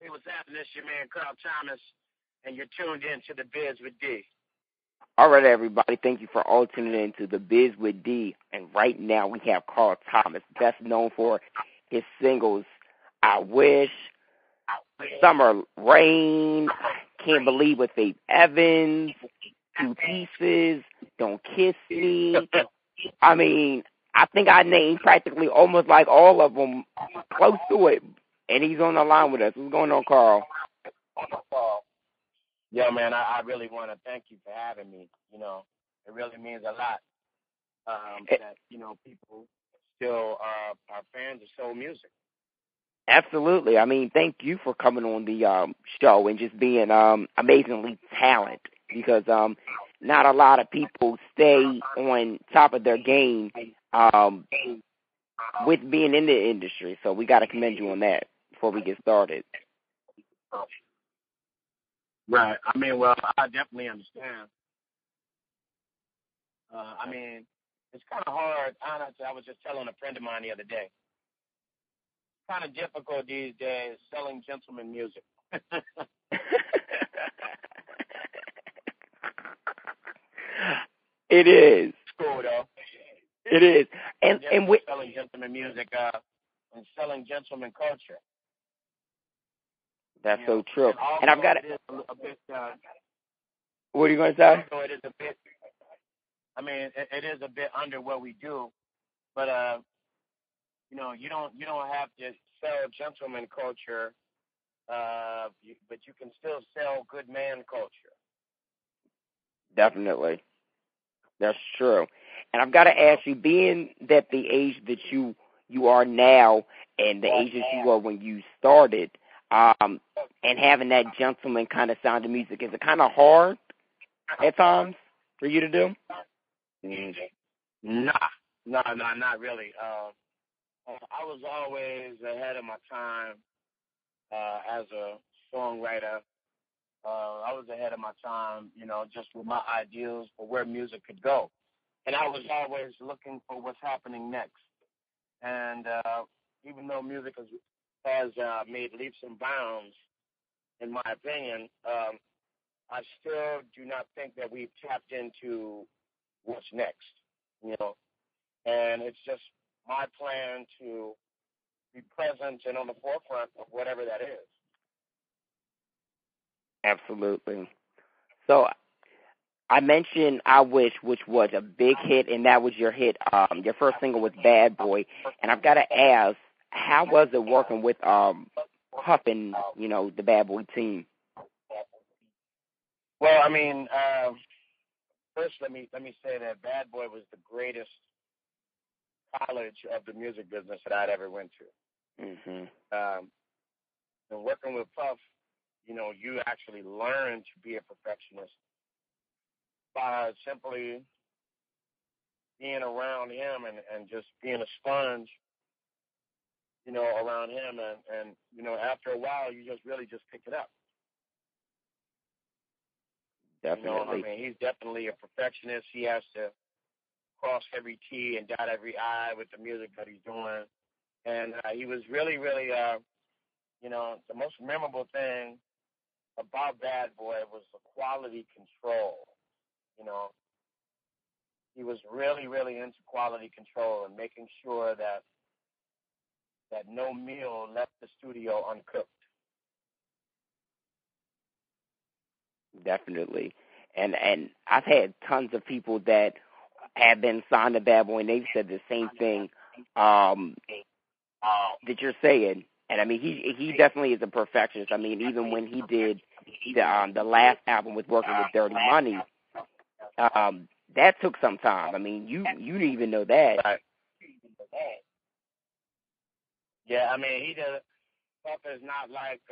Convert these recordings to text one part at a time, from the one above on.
Hey, what's happening? This your man Carl Thomas, and you're tuned in to the Biz with D. All right, everybody. Thank you for all tuning in to the Biz with D. And right now we have Carl Thomas, best known for his singles "I Wish," "Summer Rain," "Can't Believe with Faith Evans," "Two Pieces," "Don't Kiss Me." I mean, I think I named practically almost like all of them, close to it. And he's on the line with us. What's going on, Carl? Yo, man, I really want to thank you for having me. You know, it really means a lot that, people still are fans of soul music. Absolutely. I mean, thank you for coming on the show and just being amazingly talented, because not a lot of people stay on top of their game with being in the industry. So we got to commend you on that before we get started. Right. I mean, well, I definitely understand. I mean, it's kind of hard. Honestly, I was just telling a friend of mine the other day. Kind of difficult these days selling gentleman music. It is. It's cool though. It is, and selling gentleman music and selling gentleman culture. That's so true. And I've got a bit. What are you going to say? It is a bit. I mean, it is a bit under what we do, but you don't have to sell gentleman culture, but you can still sell good man culture. Definitely. That's true. And I've got to ask you, being that the age that you are now and the age that you were when you started, and having that gentleman kind of sound of music, is it kind of hard at times for you to do? Nah, not really. I was always ahead of my time as a songwriter. I was ahead of my time, just with my ideals for where music could go. And I was always looking for what's happening next. And even though music has made leaps and bounds, in my opinion, I still do not think that we've tapped into what's next, And it's just my plan to be present and on the forefront of whatever that is. Absolutely. So I mentioned "I Wish," which was a big hit, and that was your hit. Your first single was "Bad Boy," and I've got to ask, how was it working with Puff and the Bad Boy team? Well, I mean, first let me say that Bad Boy was the greatest college of the music business that I'd ever went to. Mm-hmm. And working with Puff, you actually learn to be a perfectionist by simply being around him and just being a sponge, around him. And after a while, you just really just pick it up. Definitely. I mean, he's definitely a perfectionist. He has to cross every T and dot every I with the music that he's doing. And he was really, really, the most memorable thing about Bad Boy was the quality control. He was really, really into quality control and making sure that no meal left the studio uncooked. Definitely. And I've had tons of people that have been signed to Bad Boy, and they've said the same thing that you're saying. And I mean, he definitely is a perfectionist. I mean, even when he did the last album with working with Dirty Money, that took some time. I mean, you didn't even know that. Right. Yeah, I mean, he does. Puff is not like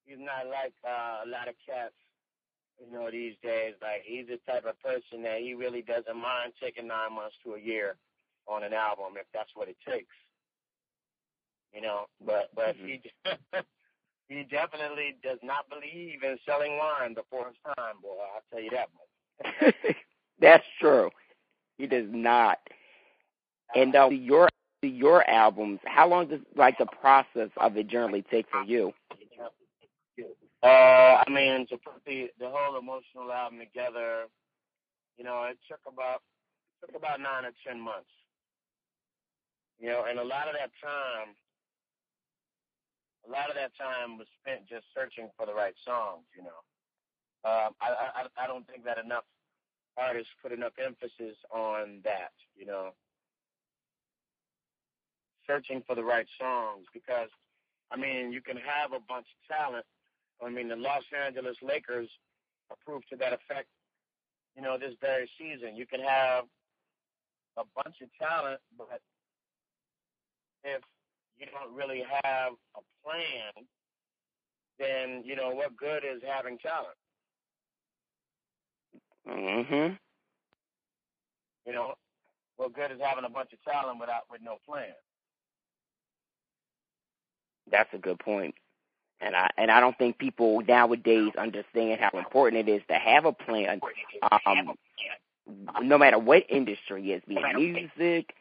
he's not like a lot of cats, these days. Like, he's the type of person that he really doesn't mind taking 9 months to a year on an album if that's what it takes. But Mm-hmm. he definitely does not believe in selling wine before his time, boy. I'll tell you that much. That's true. He does not. And your to your albums, how long does like the process of it generally take for you? I mean, to put the whole emotional album together, you know, it took about 9 or 10 months. You know, and a lot of that time was spent just searching for the right songs. You know, I don't think that enough artists put enough emphasis on that. You know, searching for the right songs, because I mean, you can have a bunch of talent. I mean, the Los Angeles Lakers are proof to that effect. You know, this very season, you can have a bunch of talent, but if you don't really have a plan, then, you know, what good is having talent? Mhm. You know, what good is having a bunch of talent with no plan? That's a good point. And I don't think people nowadays understand how important it is to have a plan. No matter what industry it is, be it music,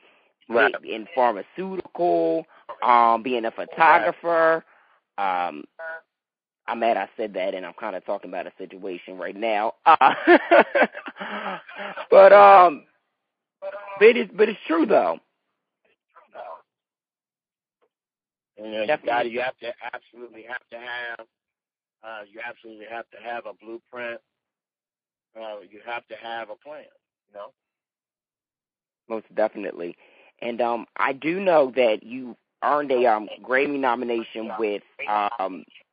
Right. be it in pharmaceutical, being a photographer. I'm mad I said that, and I'm kind of talking about a situation right now. But it's true though. You know, you absolutely have to have a blueprint. You have to have a plan. You know. Most definitely. And I do know that you earned a Grammy nomination with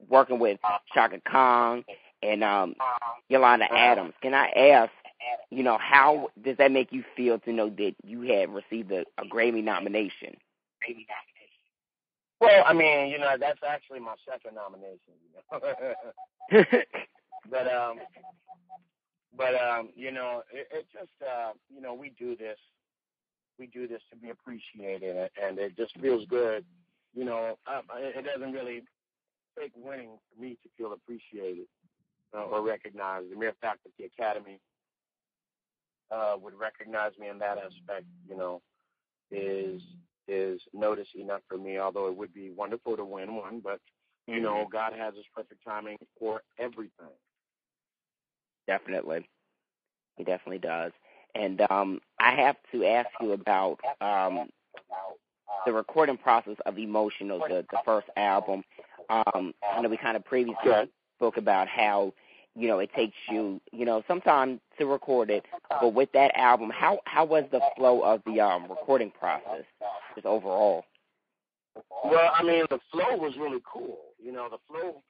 working with Chaka Khan and Yolanda Adams. Can I ask, you know, how does that make you feel to know that you had received a Grammy nomination? Well, I mean, you know, that's actually my second nomination. You know? but you know, it just you know, we do this to be appreciated, and it just feels good. You know, it doesn't really take winning for me to feel appreciated or recognized. The mere fact that the Academy would recognize me in that aspect, you know, is notice enough for me. Although it would be wonderful to win one, but you know, God has His perfect timing for everything. Definitely, He definitely does. And I have to ask you about the recording process of Emotional, the first album. I know we kind of previously spoke about how, you know, it takes you, you know, some time to record it. But with that album, how was the flow of the recording process, just overall? Well, I mean, the flow was really cool. You know, the flow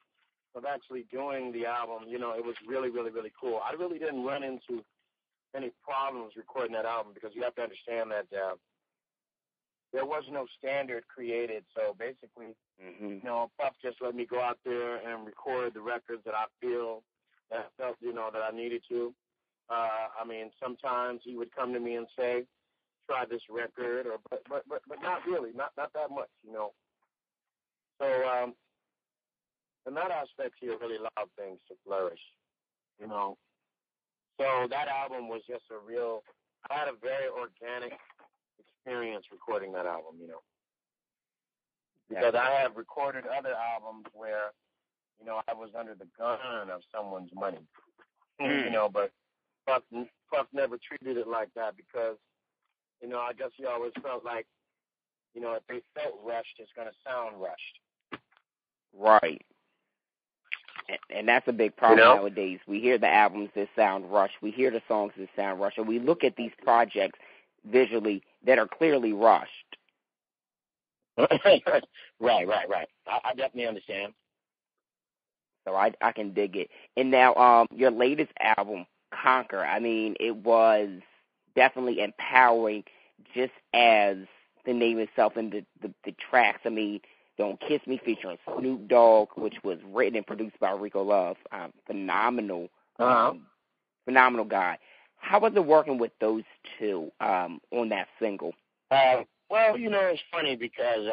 of actually doing the album, you know, it was really, really, really cool. I really didn't run into any problems recording that album, because you have to understand that there was no standard created. So basically, you know, Puff just let me go out there and record the records that I felt, you know, that I needed to. I mean, sometimes he would come to me and say, try this record, or but not really, not that much, you know. So in that aspect, he really allowed things to flourish, you know. So that album was just I had a very organic experience recording that album, you know. Because I have recorded other albums where, you know, I was under the gun of someone's money, you know, but Puff never treated it like that, because, you know, I guess he always felt like, you know, if they felt rushed, it's going to sound rushed. Right. And that's a big problem nowadays. We hear the albums that sound rushed. We hear the songs that sound rushed. And we look at these projects visually that are clearly rushed. Right. I definitely understand. So I can dig it. And now your latest album, Conquer, I mean, it was definitely empowering, just as the name itself and the tracks. I mean, Don't Kiss Me featuring Snoop Dogg, which was written and produced by Rico Love. Phenomenal guy. How was it working with those two on that single? Well, you know, it's funny because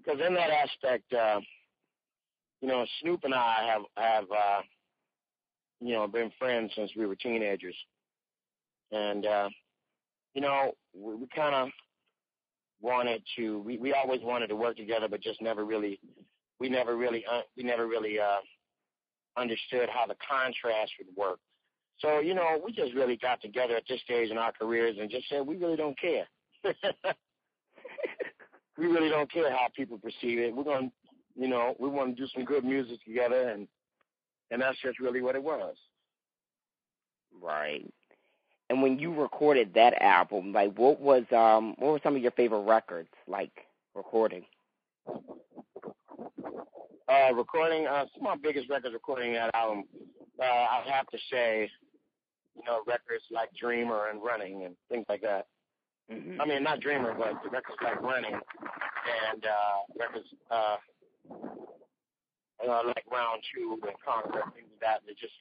in that aspect, you know, Snoop and I have you know, been friends since we were teenagers, and you know, we kind of we always wanted to work together, but just we never really understood how the contrast would work. So, we just really got together at this stage in our careers and just said we really don't care. We really don't care how people perceive it. We're going to, we want to do some good music together, and that's just really what it was. Right. And when you recorded that album, like, what were some of your favorite records, like, recording? Recording, some of my biggest records recording that album, I'd have to say, records like Dreamer and Running and things like that. Mm-hmm. I mean, not Dreamer, but the records like Running and records like Round 2 and Conquer, things like that. That just,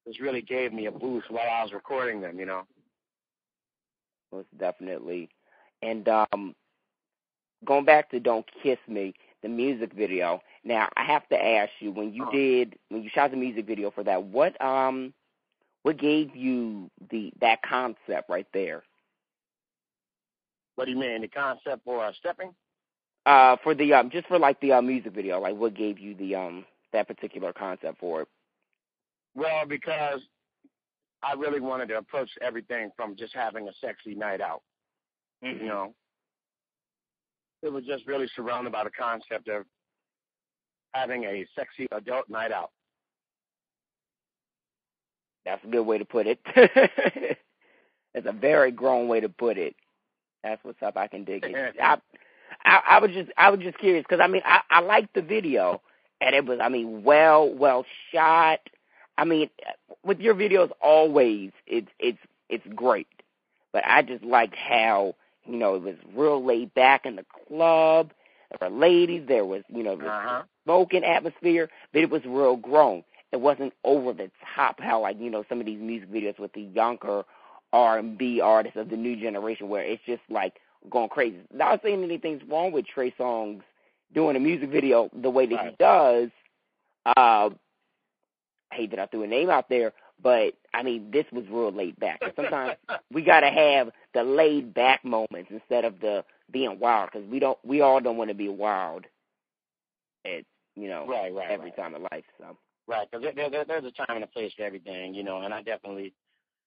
just really gave me a boost while I was recording them, Most definitely. And going back to Don't Kiss Me, the music video. Now, I have to ask you, when you shot the music video for that, what gave you that concept right there? What do you mean, the concept for stepping? For the just for like the music video, like what gave you that particular concept for it? Well, because I really wanted to approach everything from just having a sexy night out. Mm-hmm. It was just really surrounded by the concept of having a sexy adult night out. That's a good way to put it. It's a very grown way to put it. That's what's up. I can dig it. I was just curious because I liked the video and it was well shot. With your videos always it's great, but I just liked how it was real laid back in the club. There were ladies. There was the smoking atmosphere, but it was real grown. It wasn't over the top. How some of these music videos with the younger R&B artists of the new generation, where it's just like going crazy. Not saying anything's wrong with Trey Songz doing a music video the way that he does. I hate that I threw a name out there, but this was real laid back. And sometimes we gotta have the laid back moments instead of the being wild, because we all don't want to be wild at every time of life. So because there's a time and a place for everything, and I definitely,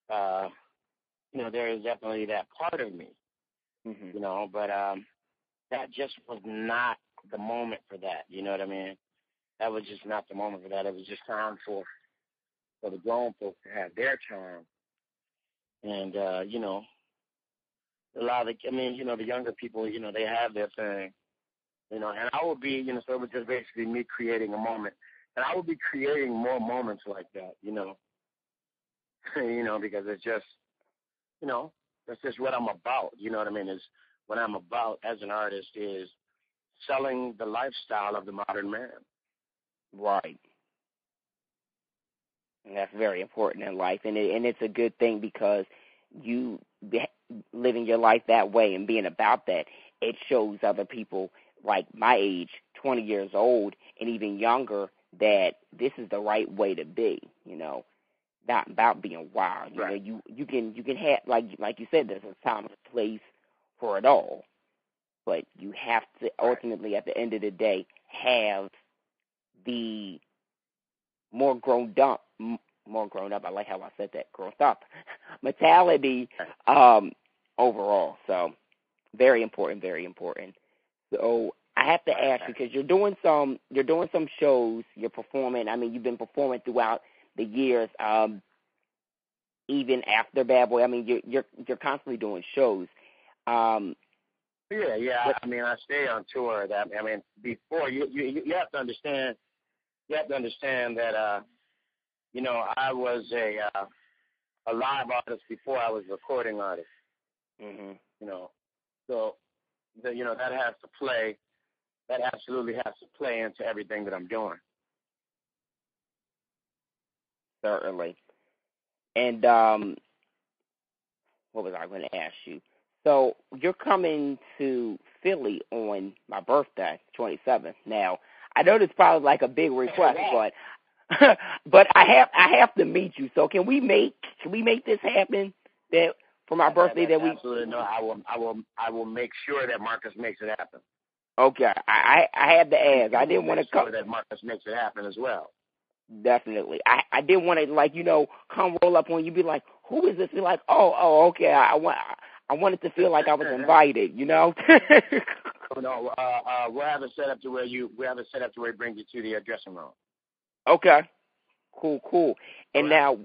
there is definitely that part of me, but that just was not the moment for that. You know what I mean? That was just not the moment for that. It was just time for the grown folks to have their time. And, a lot of the younger people, they have their thing, and I would be, so it was just basically me creating a moment. And I would be creating more moments like that, because it's just, that's just what I'm about. You know what I mean? Is what I'm about as an artist is selling the lifestyle of the modern man. Right. And that's very important in life, and it's a good thing because you living your life that way and being about that, it shows other people like my age, 20 years old, and even younger, that this is the right way to be. Not about being wild. You can have like you said, there's a time and a place for it all, but you have to ultimately, at the end of the day, have the more grown up. I like how I said that. Grown up mentality overall. So very important. Very important. So I have to ask you, because you're doing some shows. You're performing. You've been performing throughout the years. Even after Bad Boy, you're constantly doing shows. Yeah. I stay on tour. Before you have to understand. You have to understand that I was a live artist before I was a recording artist. Mm-hmm. So that has to play. That absolutely has to play into everything that I'm doing. Certainly. And what was I going to ask you? So you're coming to Philly on my birthday, 27th. Now, I know this is probably like a big request, but I have to meet you. So can we make this happen? That for my birthday that we? Absolutely no. I will make sure that Marcus makes it happen. Okay, I had to ask. I didn't want to come. Sure that Marcus makes it happen as well. Definitely. I didn't want to come roll up on you, be like, who is this? Be like, oh, okay. I wanted to feel like I was invited, No, we'll have it set up to where he brings you to the dressing room. Okay. Cool. And now,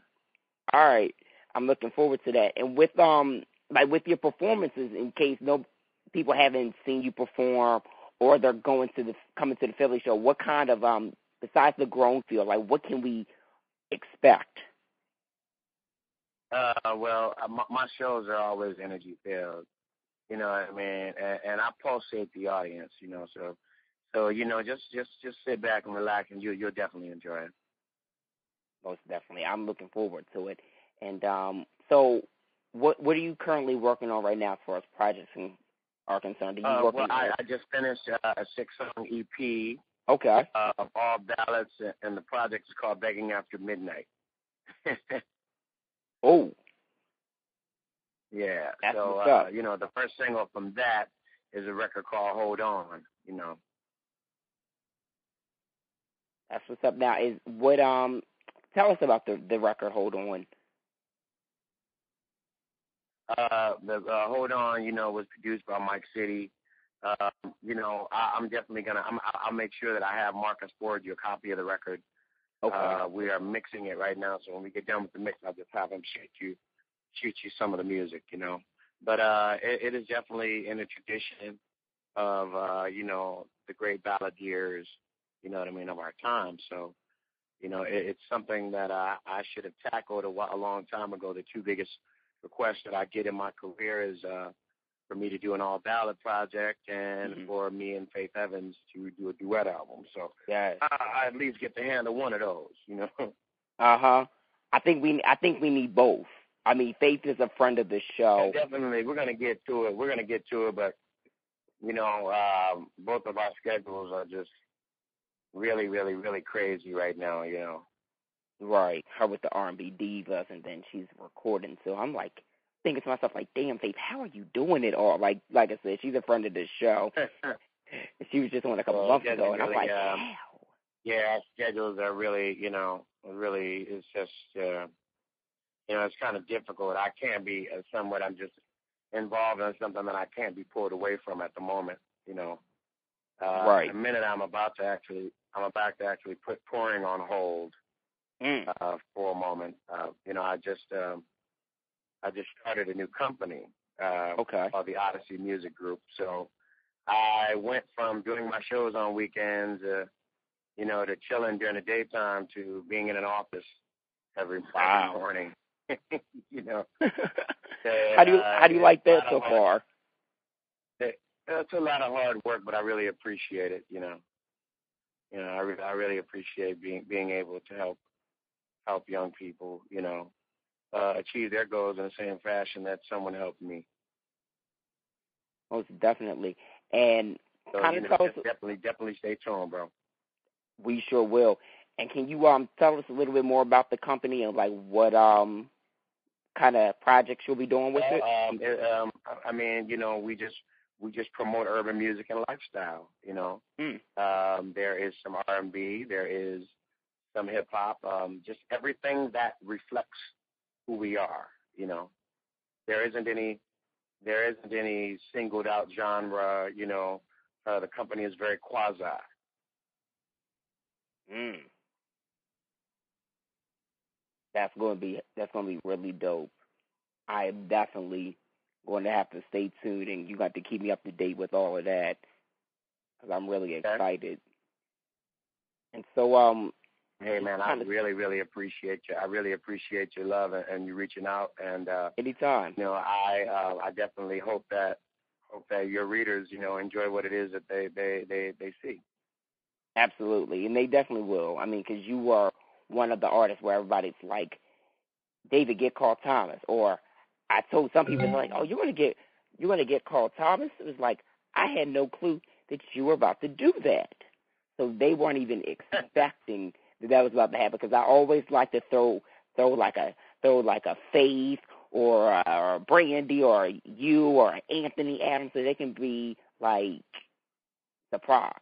all right, I'm looking forward to that. And with with your performances, in case no people haven't seen you perform or they're coming to the Philly show, what kind of besides the grown feel, what can we expect? My shows are always energy filled. You know what I mean? And I pulsate the audience. So just sit back and relax, and you'll definitely enjoy it. Most definitely. I'm looking forward to it. And so, what are you currently working on right now as far as projects are concerned? I just finished a 6-song EP. Okay. Of all ballads, and the project is called Begging After Midnight. Oh. Yeah. That's so, what's up. the first single from that is a record called Hold On, That's what's up. Now, tell us about the record Hold On. The Hold On, was produced by Mike City. I'm definitely I'll make sure that I have Marcus forward you a copy of the record. Okay. We are mixing it right now, so when we get done with the mix, I'll just have him shoot you some of the music, But it is definitely in the tradition of, the great balladeers, of our time. So, it's something that I should have tackled a long time ago. The two biggest requests that I get in my career is for me to do an all-ballad project and for me and Faith Evans to do a duet album. So yes. I at least get to handle one of those, Uh-huh. I think we need both. I mean, Faith is a friend of the show. Yeah, definitely. We're going to get to it. But, both of our schedules are just really, really, really crazy right now, Right. Her with the R&B divas, and then she's recording. So I'm thinking to myself, damn, Faith, how are you doing it all? Like I said, she's a friend of the show. She was just on a couple months ago, and I'm like, how? Yeah, our schedules are really, it's just, it's kind of difficult. I can't be I'm just involved in something that I can't be pulled away from at the moment, Right. The minute I'm about to actually put touring on hold for a moment. I just started a new company called the Odyssey Music Group. So I went from doing my shows on weekends, to chilling during the daytime to being in an office every morning. How do you like that so far? It's a lot of hard work, but I really appreciate it. I really appreciate being able to help young people, achieve their goals in the same fashion that someone helped me. Most definitely. And so, kind of tell us, definitely stay tuned, bro. We sure will. And can you tell us a little bit more about the company and what kind of projects you'll be doing with it? I mean, we just promote urban music and lifestyle. There is some R&B, there is some hip hop, just everything that reflects who we are. There isn't any singled out genre. The company is very quasi. That's going to be really dope. I am definitely going to have to stay tuned, and you got to keep me up to date with all of that because I'm really excited. And so, hey man, I really, really appreciate you. I really appreciate your love and you reaching out. And anytime. I definitely hope that your readers, enjoy what it is that they see. Absolutely, and they definitely will. I mean, because you are one of the artists where everybody's like, David, get Carl Thomas. Or I told some people, like, oh, you're gonna get Carl Thomas. It was like, I had no clue that you were about to do that. So they weren't even expecting that was about to happen, because I always like to throw like a Faith or Brandy or you or Anthony Adams, so they can be like surprised.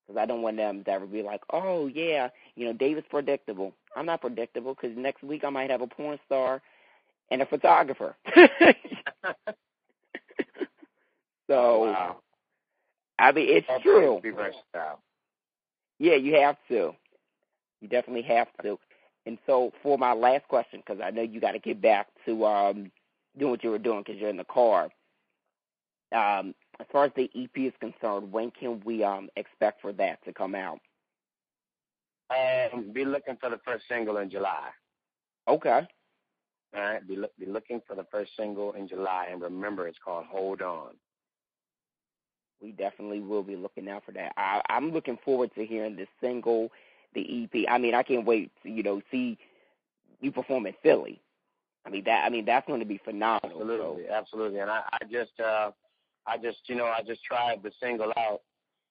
Because I don't want them to ever be like, oh yeah, David's predictable. I'm not predictable because next week I might have a porn star and a photographer. So, wow. I mean, it's true. Be versatile. Yeah, you have to. You definitely have to. And so, for my last question, because I know you got to get back to doing what you were doing because you're in the car. As far as the EP is concerned, when can we expect for that to come out? Be looking for the first single in July. Okay. All right. Be looking for the first single in July, and remember, it's called "Hold On." We definitely will be looking out for that. I'm looking forward to hearing the single, the EP. I mean, I can't wait to see you perform in Philly. That's going to be phenomenal. Absolutely. And I just tried the single out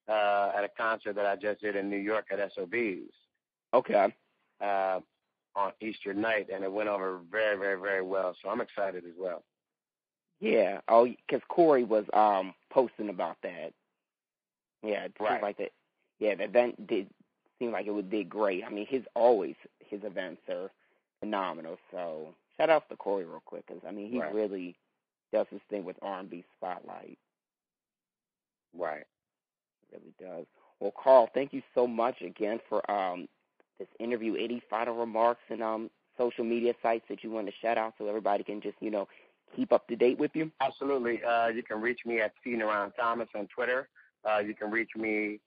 at a concert that I just did in New York at SOB's. Okay. On Easter night, and it went over very, very, very well. So I'm excited as well. Yeah. Oh, because Corey was posting about that. Yeah, it seems like that. Yeah, the event did seem like it did great. I mean, his events are phenomenal. So shout out to Corey real quick, because he really does his thing with R&B Spotlight. Right. He really does. Well, Carl, thank you so much again for this interview. Any final remarks and social media sites that you want to shout out so everybody can just keep up to date with you? Absolutely. You can reach me at Feeding Around Thomas on Twitter. You can reach me